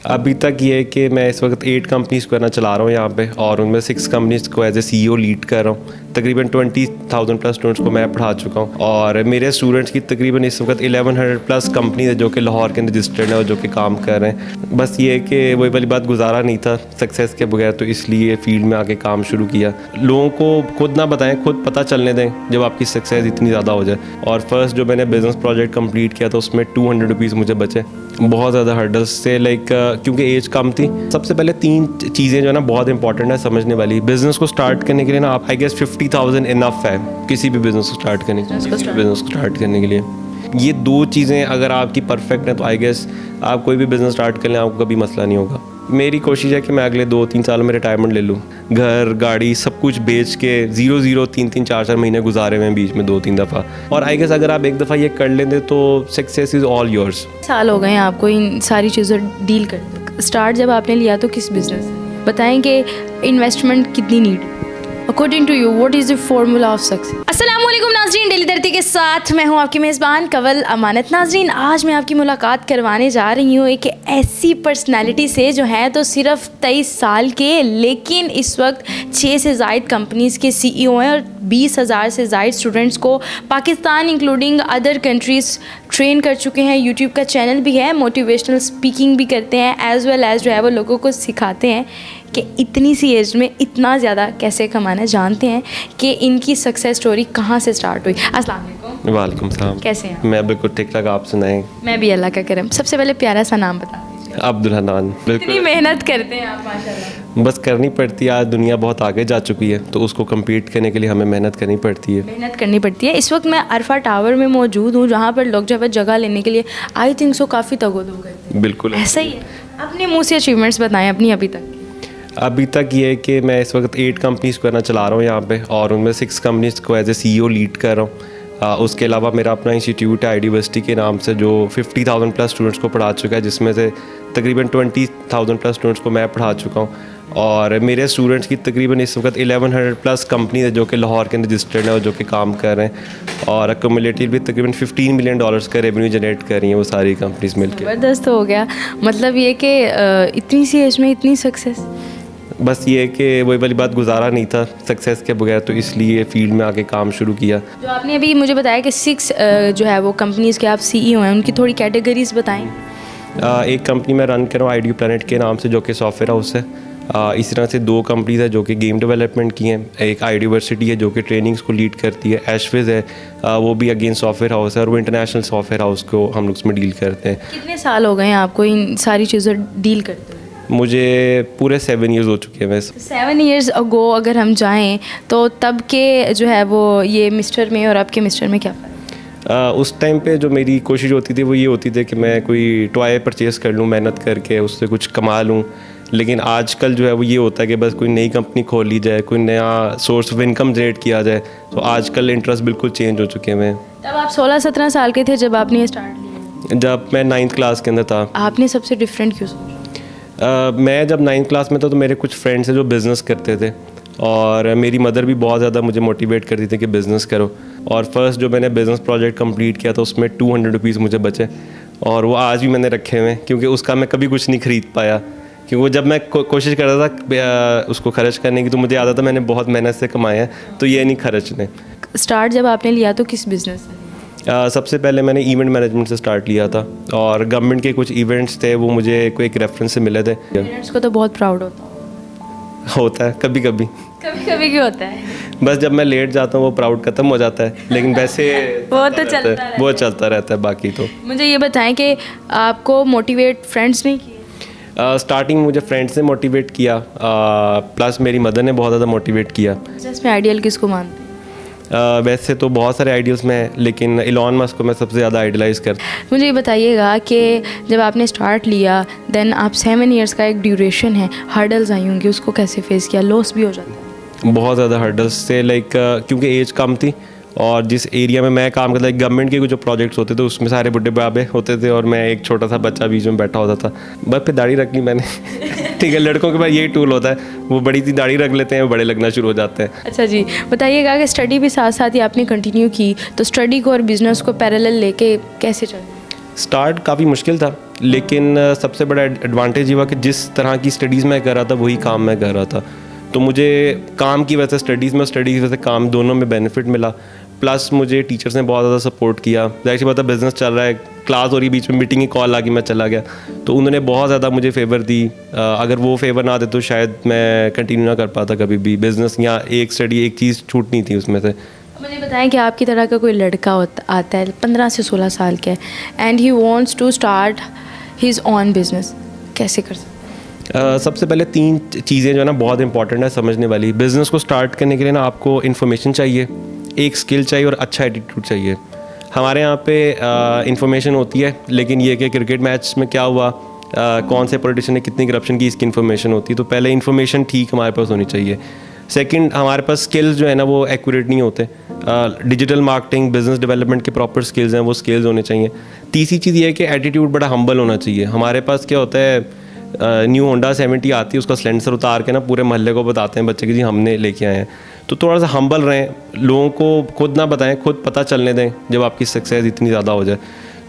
अभी तक ये है कि मैं इस वक्त 8 कंपनीज़ को चला रहा हूँ यहाँ पे, और उनमें 6 कंपनीज़ को एज ए CEO लीड कर रहा हूँ। तकरीबन 20,000 प्लस स्टूडेंट्स को मैं पढ़ा चुका हूँ, और मेरे स्टूडेंट्स की तकरीबन इस वक्त 1100 प्लस कंपनीज है जो कि लाहौर के अंदर रजिस्टर्ड है और जो कि काम कर रहे हैं। बस ये है कि वही वाली बात, गुजारा नहीं था सक्सेस के बगैर, तो इसलिए फील्ड में आके काम शुरू किया। लोगों को खुद ना बताएं, खुद पता चलने दें जब आपकी सक्सेस इतनी ज़्यादा हो जाए। और फर्स्ट जो मैंने बिज़नेस प्रोजेक्ट कंप्लीट किया था उसमें 200 रुपीज़ मुझे बचे। बहुत ज़्यादा हर्डल्स से, लाइक क्योंकि एज कम थी। सबसे पहले 3 चीज़ें जो है ना बहुत इंपॉर्टेंट है समझने वाली। बिज़नेस को स्टार्ट करने के लिए ना आप आई गेस 50,000 इनफ है किसी भी बिज़नेस को स्टार्ट करने के लिए। ये 2 चीज़ें अगर आपकी परफेक्ट हैं तो आई गेस आप कोई भी बिज़नेस स्टार्ट कर लें, आपको कभी मसला नहीं होगा। मेरी कोशिश है कि मैं अगले 2-3 साल में रिटायरमेंट ले लूँ। घर गाड़ी सब कुछ बेच के 0-0 3-3 4-4 महीने गुजारे हुए हैं बीच में 2-3 दफ़ा। और आई गेस अगर आप एक दफ़ा ये कर लेंगे तो सक्सेस इज़ ऑल योर्स। साल हो गए हैं आपको इन सारी चीज़ों डील करते। स्टार्ट जब आपने लिया तो किस बिजनेस से बताएं कि इन्वेस्टमेंट कितनी need according to you, what is the formula of success. अस्सलाम वालेकुम नाज़रीन, डेली धरती के साथ मैं हूँ आपकी मेज़बान कंवल अमानत। नाज़रीन, आज मैं आपकी मुलाकात करवाने जा रही हूँ एक ऐसी पर्सनालिटी से जो है तो सिर्फ 23 साल के, लेकिन इस वक्त 6 से ज़ायद कंपनीज़ के CEO हैं और 20,000 से ज़ायद स्टूडेंट्स को Pakistan including other countries train कर चुके हैं। यूट्यूब का चैनल भी है, मोटिवेशनल स्पीकिंग भी करते हैं, एज़ वेल एज़ जो है वो लोगों को सिखाते हैं कि इतनी सी एज में इतना ज़्यादा कैसे कमाना। जानते हैं कि इनकी सक्सेस स्टोरी कहाँ से स्टार्ट हुई। अस्सलाम वालेकुम। वालेकुम सलाम। कैसे हैं? मैं बिल्कुल ठीक ठाक, आप सुनाएं। मैं भी अल्लाह का करम। सबसे पहले प्यारा सा नाम बता दीजिए। अब्दुल हन्नान। इतनी बिल्कुल मेहनत करते हैं आप माशाल्लाह। बस करनी पड़ती है, आज दुनिया बहुत आगे जा चुकी है तो उसको कम्पीट करने के लिए हमें मेहनत करनी पड़ती है। मेहनत करनी पड़ती है। इस वक्त मैं अरफा टावर में मौजूद हूँ जहाँ पर लोग जब जगह लेने के लिए आई थिंक सो काफ़ी तगोदो करते हैं। बिल्कुल ऐसा ही है। अपने मुँह से अचीवमेंट्स बताएं अपनी अभी तक ये है कि मैं इस वक्त 8 कंपनीज़ को चला रहा हूँ यहाँ पे, और उनमें 6 कंपनीज़ को एज ए CEO लीड कर रहा हूँ। उसके अलावा मेरा अपना इंस्टीट्यूट है आईडिवर्सिटी के नाम से, जो 50,000 प्लस स्टूडेंट्स को पढ़ा चुका है, जिसमें से तकरीबन 20,000 प्लस स्टूडेंट्स को मैं पढ़ा चुका हूँ। और मेरे स्टूडेंट्स की तकरीबन इस वक्त 1100 प्लस कंपनी है जो कि लाहौर के अंदर रजिस्टर्ड है और जो कि काम कर रहे हैं, और एक्यूमुलेटिवली तकरीबन $15 मिलियन का रेवेन्यू जनरेट कर रही हैं वो सारी कंपनीज मिलकर। ज़बरदस्त हो गया। मतलब ये कि इतनी सी एज में इतनी सक्सेस। बस ये है कि वही वाली बात, गुजारा नहीं था सक्सेस के बगैर, तो इसलिए फील्ड में आके काम शुरू किया। जो आपने अभी मुझे बताया कि 6 जो है वो कंपनीज़ के आप CEO हैं, उनकी थोड़ी कैटेगरीज बताएं। एक कंपनी मैं रन कर रहा हूँ आईडियो प्लानट के नाम से, जो कि सॉफ्टवेयर हाउस है। इसी तरह से 2 कंपनीज है जो कि गेम डेवलपमेंट की हैं। एक आईडिवर्सिटी है जो कि ट्रेनिंग्स को लीड करती है। एशविज़ है, वो भी अगेन सॉफ्टवेयर हाउस है, और वो इंटरनेशनल सॉफ्टवेयर हाउस को हम लोग उसमें डील करते हैं। कितने साल हो गए हैं आपको इन सारी चीज़ों डील करते हैं? मुझे पूरे 7 ईयर्स हो चुके हैं वैसे। 7 ईयर्स अगो अगर हम जाएं तो तब के जो है वो ये मिस्टर में और अब के मिस्टर में क्या फ़र्क है? उस टाइम पे जो मेरी कोशिश होती थी वो ये होती थी कि मैं कोई टॉय परचेज़ कर लूँ, मेहनत करके उससे कुछ कमा लूँ। लेकिन आजकल जो है वो ये होता है कि बस कोई नई कंपनी खोल ली जाए, कोई नया सोर्स ऑफ इनकम जनरेट किया जाए। तो आजकल इंटरेस्ट बिल्कुल चेंज हो चुके हैं। तब आप 16-17 साल के थे जब आपने ये स्टार्ट किया? जब मैं 9th क्लास के अंदर था। आपने सबसे डिफरेंट क्यों सोचा? मैं जब 9th क्लास में था तो मेरे कुछ फ्रेंड्स हैं जो बिज़नेस करते थे, और मेरी मदर भी बहुत ज़्यादा मुझे मोटिवेट करती थी कि बिज़नेस करो। और फर्स्ट जो मैंने बिज़नेस प्रोजेक्ट कंप्लीट किया था उसमें 200 रुपीज़ मुझे बचे, और वो आज भी मैंने रखे हुए हैं, क्योंकि उसका मैं कभी कुछ नहीं ख़रीद पाया। क्योंकि वो जब मैं कोशिश कर रहा था उसको खर्च करने की, तो मुझे याद था मैंने बहुत मेहनत से कमाए हैं, तो ये नहीं खर्चने। स्टार्ट जब आपने लिया तो किस बिज़नेस से? सबसे पहले मैंने इवेंट मैनेजमेंट से स्टार्ट लिया था, और गवर्नमेंट के कुछ इवेंट्स थे वो मुझे कोई एक रेफरेंस से मिले थे। पेरेंट्स को तो बहुत प्राउड होता है कभी कभी क्यों होता है? बस जब मैं लेट जाता हूँ वो प्राउड ख़त्म हो जाता है, लेकिन वैसे वो तो चलता रहता है बाकी तो। मुझे ये बताएं कि आपको मोटिवेट फ्रेंड्स नहीं किए? स्टार्टिंग मुझे फ्रेंड्स ने मोटिवेट किया, प्लस मेरी मदर ने बहुत ज़्यादा मोटिवेट किया। बिजनेस में आइडियल किसको मानते हैं? वैसे तो बहुत सारे आइडियल्स में, लेकिन इलॉन मस्क को मैं सबसे ज़्यादा आइडलाइज़ करता हूँ। मुझे ये बताइएगा कि जब आपने स्टार्ट लिया देन आप 7 ईयर्स का एक ड्यूरेशन है, हर्डल्स आई होंगी, उसको कैसे फेस किया? लॉस भी हो जाता है? बहुत ज़्यादा हर्डल्स से, लाइक क्योंकि एज कम थी, और जिस एरिया में मैं काम करता था गवर्नमेंट के कुछ जो प्रोजेक्ट्स होते थे उसमें सारे बुढ़े बाबे होते थे, और मैं एक छोटा सा बच्चा बीच में बैठा होता था। बस फिर दाढ़ी रख ली मैंने। ठीक है, लड़कों के पास यही टूल होता है, वो बड़ी सी दाढ़ी रख लेते हैं, बड़े लगना शुरू हो जाते हैं। अच्छा जी, बताइएगा कि स्टडी भी साथ साथ ही आपने कंटिन्यू की, तो स्टडी को और बिज़नेस को पैरेलल लेके कैसे चला? स्टार्ट काफ़ी मुश्किल था, लेकिन सबसे बड़ा एडवांटेज ये हुआ कि जिस तरह की स्टडीज़ मैं कर रहा था वही काम मैं कर रहा था। तो मुझे काम की वजह से स्टडीज़ में, स्टडीज़ की वजह से काम, दोनों में बेनिफिट मिला। प्लस मुझे टीचर्स ने बहुत ज़्यादा सपोर्ट किया। जैसे पता बिज़नेस चल रहा है, क्लास हो रही, बीच में मीटिंग की कॉल आ गई, मैं चला गया, तो उन्होंने बहुत ज़्यादा मुझे फेवर दी। अगर वो फेवर ना दे तो शायद मैं कंटिन्यू ना कर पाता कभी भी बिज़नेस, या एक स्टडी, एक चीज़ छूटनी थी उसमें से। मुझे बताएं कि आपकी तरह का कोई लड़का आता है 15 से 16 साल का है and he wants to start his own business, कैसे कर सकते? सबसे पहले 3 चीज़ें जो है ना बहुत इंपॉर्टेंट है समझने वाली। बिज़नेस को स्टार्ट करने के लिए ना आपको इन्फॉर्मेशन चाहिए, एक स्किल चाहिए और अच्छा एटीट्यूड चाहिए। हमारे यहाँ पे इन्फॉर्मेशन होती है, लेकिन ये कि क्रिकेट मैच में क्या हुआ, कौन से पॉलिटिशियन ने कितनी करप्शन की, इसकी इन्फॉर्मेशन होती है। तो पहले इन्फॉर्मेशन ठीक हमारे पास होनी चाहिए। सेकंड, हमारे पास स्किल्स जो है ना वो एक्यूरेट नहीं होते। डिजिटल मार्केटिंग, बिजनेस डेवलपमेंट के प्रॉपर स्किल्स हैं, वो स्किल्स होने चाहिए। तीसरी चीज़ ये है कि एटीट्यूड बड़ा हम्बल होना चाहिए। हमारे पास क्या होता है, न्यू होंडा 70 आती है, उसका सिलेंसर उतार के ना पूरे मोहल्ले को बताते हैं बच्चे कि जी हमने लेके आए हैं। तो थोड़ा सा हम्बल रहें, लोगों को खुद ना बताएं, खुद पता चलने दें जब आपकी सक्सेस इतनी ज़्यादा हो जाए।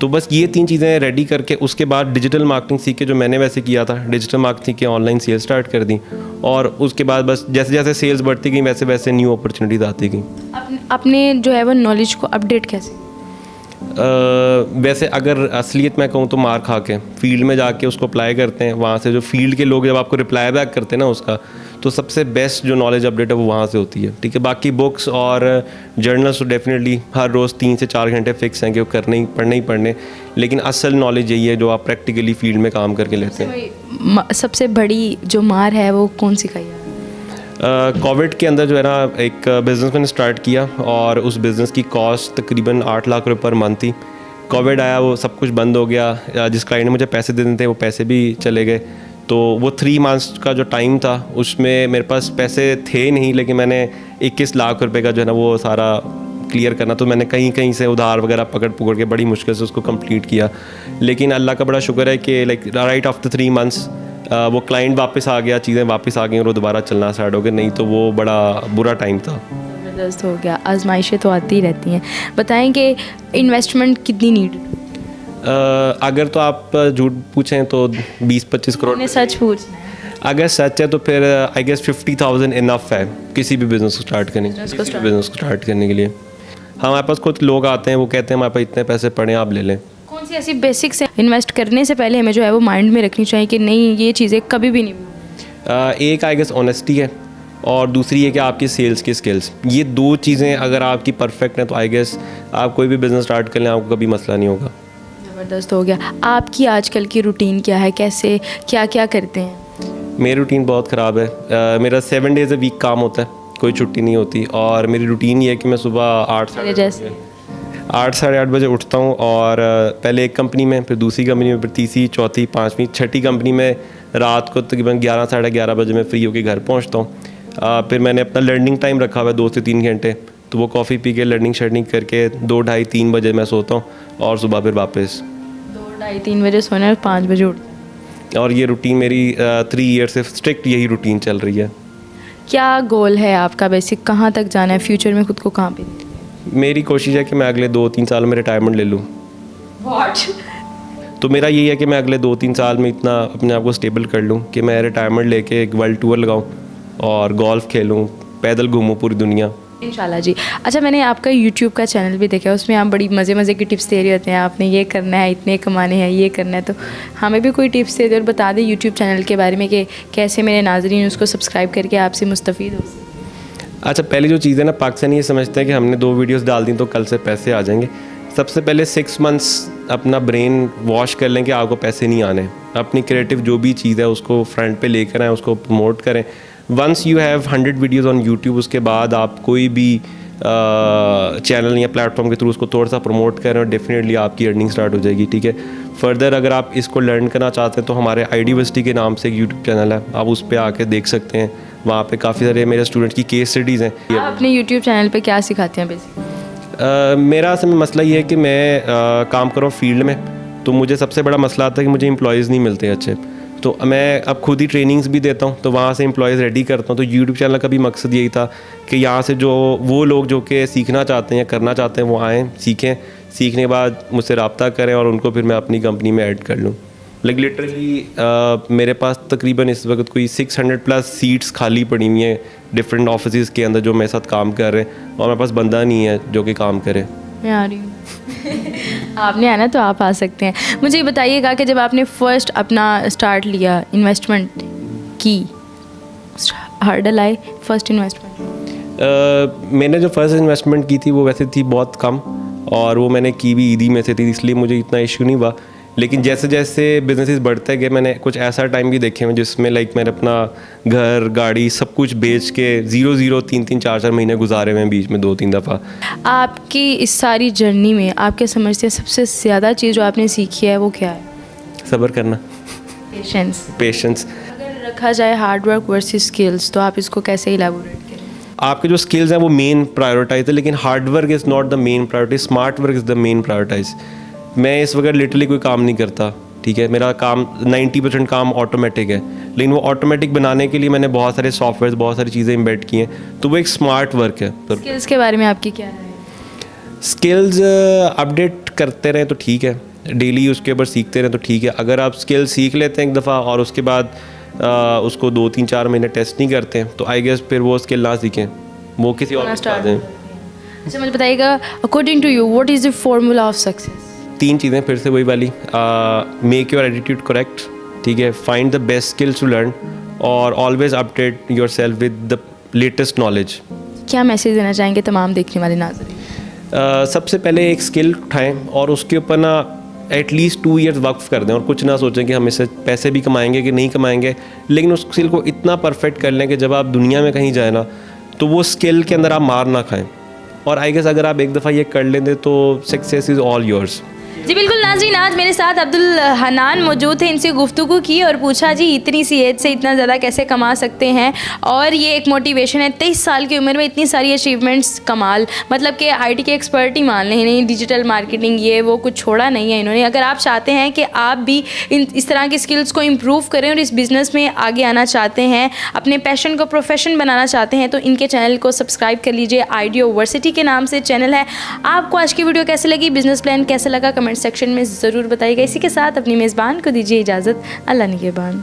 तो बस ये 3 चीज़ें रेडी करके उसके बाद डिजिटल मार्केटिंग सीख के, जो मैंने वैसे किया था, डिजिटल मार्केटिंग सीख के ऑनलाइन सेल स्टार्ट कर दी। और उसके बाद बस जैसे जैसे सेल्स बढ़ती गई वैसे वैसे न्यू अपॉर्चुनिटीज आती गई। अपने जो है वो नॉलेज को अपडेट कैसे? वैसे अगर असलियत मैं कहूँ तो मार खा के फील्ड में जाके उसको अप्लाई करते हैं। वहाँ से जो फील्ड के लोग जब आपको रिप्लाई बैक करते हैं ना उसका, तो सबसे बेस्ट जो नॉलेज अपडेट है वो वहाँ से होती है। ठीक है, बाकी बुक्स और जर्नल्स तो डेफिनेटली हर रोज़ 3 से 4 घंटे फिक्स हैं कि वो पढ़ने ही पढ़ने, लेकिन असल नॉलेज यही है जो आप प्रैक्टिकली फील्ड में काम करके लेते हैं। सबसे बड़ी जो मार है वो कौन सी खाई? कोविड के अंदर जो है ना एक बिज़नेस मैंने स्टार्ट किया और उस बिज़नेस की कॉस्ट तकरीबन 8 लाख रुपये पर मंथ थी। कोविड आया, वो सब कुछ बंद हो गया। जिस क्लाइंट ने मुझे पैसे देने थे वो पैसे भी चले गए। तो वो 3 मंथ्स का जो टाइम था उसमें मेरे पास पैसे थे नहीं, लेकिन मैंने 21 लाख रुपए का जो है ना वो सारा क्लियर करना, तो मैंने कहीं कहीं से उधार वगैरह पकड़ के बड़ी मुश्किल से उसको कंप्लीट किया। लेकिन अल्लाह का बड़ा शुक्र है कि लाइक राइट आफ्टर 3 मंथ्स वो क्लाइंट वापस आ गया, चीज़ें वापस आ गई और वो दोबारा चलना स्टार्ट हो गया। नहीं तो वो बड़ा बुरा टाइम था। ज़बरदस्त हो गया। आजमाइशें तो आती ही रहती हैं। बताएं कि इन्वेस्टमेंट कितनी नीड? अगर तो आप झूठ पूछें तो 20-25 करोड़। मैंने सच पूछना है। अगर सच है तो फिर आई गेस 50,000 इनफ है किसी भी बिज़नेस को स्टार्ट करने के लिए। हमारे पास खुद लोग आते हैं, वो कहते हैं हमारे पास इतने पैसे पड़े हैं, आप ले लें। कौन सी ऐसी बेसिक्स है इन्वेस्ट करने से पहले हमें जो है वो माइंड में रखनी चाहिए कि नहीं ये चीज़ें कभी भी नहीं? एक आई गेस ऑनेस्टी है और दूसरी है कि आपकी सेल्स की स्किल्स। ये 2 चीज़ें अगर आपकी परफेक्ट हैं तो आई गेस आप कोई भी बिज़नेस स्टार्ट कर लें, आपको कभी मसला नहीं होगा। ज़बरदस्त हो गया। आपकी आजकल की रूटीन क्या है, कैसे क्या क्या करते हैं? मेरी रूटीन बहुत ख़राब है। मेरा 7 डेज़ अ वीक काम होता है, कोई छुट्टी नहीं होती। और मेरी रूटीन ये है कि मैं सुबह 8 साढ़े 8 बजे उठता हूँ और पहले एक कंपनी में, फिर दूसरी कंपनी में, फिर तीसरी, चौथी, 5वीं, 6ठी कंपनी में रात को तकरीबन 11 साढ़े 11 बजे मैं फ्री होकर घर पहुँचता हूँ। फिर मैंने अपना लर्निंग टाइम रखा हुआ है 2 से 3 घंटे, तो वो कॉफ़ी पी के लर्निंग शर्निंग करके 2, ढाई, 3 बजे मैं सोता हूँ और सुबह फिर वापस 2, ढाई, 3 बजे सोना और 5 बजे उठना। और ये रूटीन मेरी 3 ईयर से स्ट्रिक्ट यही रूटीन चल रही है। क्या गोल है आपका बेसिक, कहाँ तक जाना है फ्यूचर में, खुद को कहाँ पे? मेरी कोशिश है कि मैं अगले 2-3 साल में रिटायरमेंट ले लूँ। तो मेरा यही है कि मैं अगले 2-3 साल में इतना अपने आप को स्टेबल कर लूँ कि मैं रिटायरमेंट लेके एक वर्ल्ड टूर लगाऊँ और गोल्फ़ खेलूँ, पैदल घूमूँ पूरी दुनिया। इंशाल्लाह जी। अच्छा, मैंने आपका यूट्यूब का चैनल भी देखा है, उसमें आप बड़ी मज़े की टिप्स दे रहे होते हैं। आपने ये करना है, इतने कमाने हैं, ये करना है, तो हमें भी कोई टिप्स दे दे और बता दें यूट्यूब चैनल के बारे में कि कैसे मेरे नाज़रीन उसको सब्सक्राइब करके आपसे मुस्तफ़ीद हो। अच्छा, पहली जो चीज़ है ना, पाकिस्तानी ये समझते हैं कि हमने 2 वीडियोस डाल दी तो कल से पैसे आ जाएंगे। सबसे पहले 6 मंथ्स अपना ब्रेन वॉश कर लें कि आपको पैसे नहीं आने। अपनी क्रिएटिव जो भी चीज़ है उसको फ्रंट पे लेकर आएँ, उसको प्रमोट करें। Once you have 100 videos on YouTube, उसके बाद आप कोई भी चैनल या प्लेटफॉर्म के थ्रू उसको थोड़ा सा प्रमोट करें और डेफिनेटली आपकी अर्निंग स्टार्ट हो जाएगी। ठीक है, फर्दर अगर आप इसको लर्न करना चाहते हैं तो हमारे आईडिवर्सिटी के नाम से एक यूट्यूब चैनल है, आप उस पर आके देख सकते हैं। वहाँ पे काफ़ी सारे मेरे स्टूडेंट्स की केस स्टडीज़ हैं। आप अपने यूट्यूब चैनल पे क्या सिखाते हैं बेसिक? मेरा असल में मसला ये है कि मैं काम कर रहा हूँ फील्ड में, तो मुझे सबसे बड़ा मसला आता है कि मुझे एम्प्लॉयज़ नहीं मिलते अच्छे। तो मैं अब खुद ही ट्रेनिंग्स भी देता हूँ, तो वहाँ से एम्प्लॉयज़ रेडी करता हूँ। तो यूट्यूब चैनल का भी मकसद यही था कि यहाँ से जो वो लोग जो कि सीखना चाहते हैं या करना चाहते हैं वो आएँ, सीखें, सीखने के बाद मुझसे रब्ता करें और उनको फिर मैं अपनी कंपनी में ऐड कर लूँ। लाइक लिटरली मेरे पास तकरीबन इस वक्त कोई 600 प्लस सीट्स खाली पड़ी हुई हैं डिफरेंट ऑफिस के अंदर जो मेरे साथ काम कर रहे हैं, और मेरे पास बंदा नहीं है जो कि काम करे। मैं आ रही हूँ। आपने आना तो आप आ सकते हैं। मुझे ये बताइएगा कि जब आपने फर्स्ट अपना स्टार्ट लिया, इन्वेस्टमेंट की, हर्डल आए फर्स्ट इन्वेस्टमेंट? मैंने जो फर्स्ट इन्वेस्टमेंट की थी वो वैसे थी बहुत कम, और वो मैंने की भी ईदी में से थी, इसलिए मुझे इतना इशू नहीं हुआ। लेकिन जैसे जैसे बिजनेसेस बढ़ते गए मैंने कुछ ऐसा टाइम भी देखे हैं जिसमें लाइक मैंने अपना घर गाड़ी सब कुछ बेच के 0-0 3-3 4-4 महीने गुजारे हुए हैं बीच में 2-3 दफ़ा। आपकी इस सारी जर्नी में आपके समझते सबसे ज़्यादा चीज़ जो आपने सीखी है वो क्या है? सब्र करना, पेशेंस। अगर रखा जाए हार्ड वर्क वर्सेस स्किल्स, तो आप इसको कैसे इलैबोरेट करें? आपके जो स्किल्स हैं वो मेन प्रायोरिटाइज है, लेकिन hard work is not the main priority, smart work is the main prioritize. मैं इस वक्त लिटरली कोई काम नहीं करता, ठीक है, मेरा काम 90% काम ऑटोमेटिक है, लेकिन वो ऑटोमेटिक बनाने के लिए मैंने बहुत सारे सॉफ्टवेयर, बहुत सारी चीज़ें इम्बेड की हैं, तो वो एक स्मार्ट वर्क है। तो स्किल्स के बारे में आपकी क्या है? स्किल्स अपडेट करते रहें तो ठीक है, डेली उसके ऊपर सीखते रहें तो ठीक है। अगर आप स्किल सीख लेते हैं एक दफ़ा और उसके बाद उसको 2-3-4 महीने टेस्ट नहीं करते हैं, तो आई गेस फिर वो स्किल ना सीखें, वो किसी और बता दें। अच्छा, मुझे बताइएगा, according to you what is the formula of success? 3 चीज़ें फिर से वही वाली, मेक योर एटीट्यूड करेक्ट, ठीक है, find the best skills to learn, और always update yourself with the latest knowledge. क्या मैसेज देना चाहेंगे तमाम देखने वाले नाज़रीन? सबसे पहले एक स्किल उठाएं और उसके ऊपर ना एटलीस्ट 2 ईयर्स वक्फ कर दें, और कुछ ना सोचें कि हम इससे पैसे भी कमाएंगे कि नहीं कमाएंगे, लेकिन उस स्किल को इतना परफेक्ट कर लें कि जब आप दुनिया में कहीं जाए ना तो वो स्किल के अंदर आप मार ना खाएं। और आई गेस अगर आप एक दफ़ा ये कर लेंगे तो सक्सेस इज़ ऑल योर्स। जी बिल्कुल नाज़रीन, आज मेरे साथ अब्दुल हनान मौजूद थे, इनसे गुफ्तगू की और पूछा जी इतनी सी एज से इतना ज़्यादा कैसे कमा सकते हैं, और ये एक मोटिवेशन है। 23 साल की उम्र में इतनी सारी अचीवमेंट्स, कमाल, मतलब कि आईटी के एक्सपर्ट ही मान लें, नहीं डिजिटल मार्केटिंग ये वो कुछ छोड़ा नहीं है इन्होंने। अगर आप चाहते हैं कि आप भी इस तरह की स्किल्स को इम्प्रूव करें और इस बिज़नेस में आगे आना चाहते हैं, अपने पैशन को प्रोफेशन बनाना चाहते हैं, तो इनके चैनल को सब्सक्राइब कर लीजिए। आइडियोवर्सिटी के नाम से चैनल है। आपको आज की वीडियो कैसे लगी, बिजनेस प्लान कैसे लगा, कमेंट सेक्शन में ज़रूर बताइएगा। इसी के साथ अपनी मेज़बान को दीजिए इजाज़त। अल्लाह निगहबान।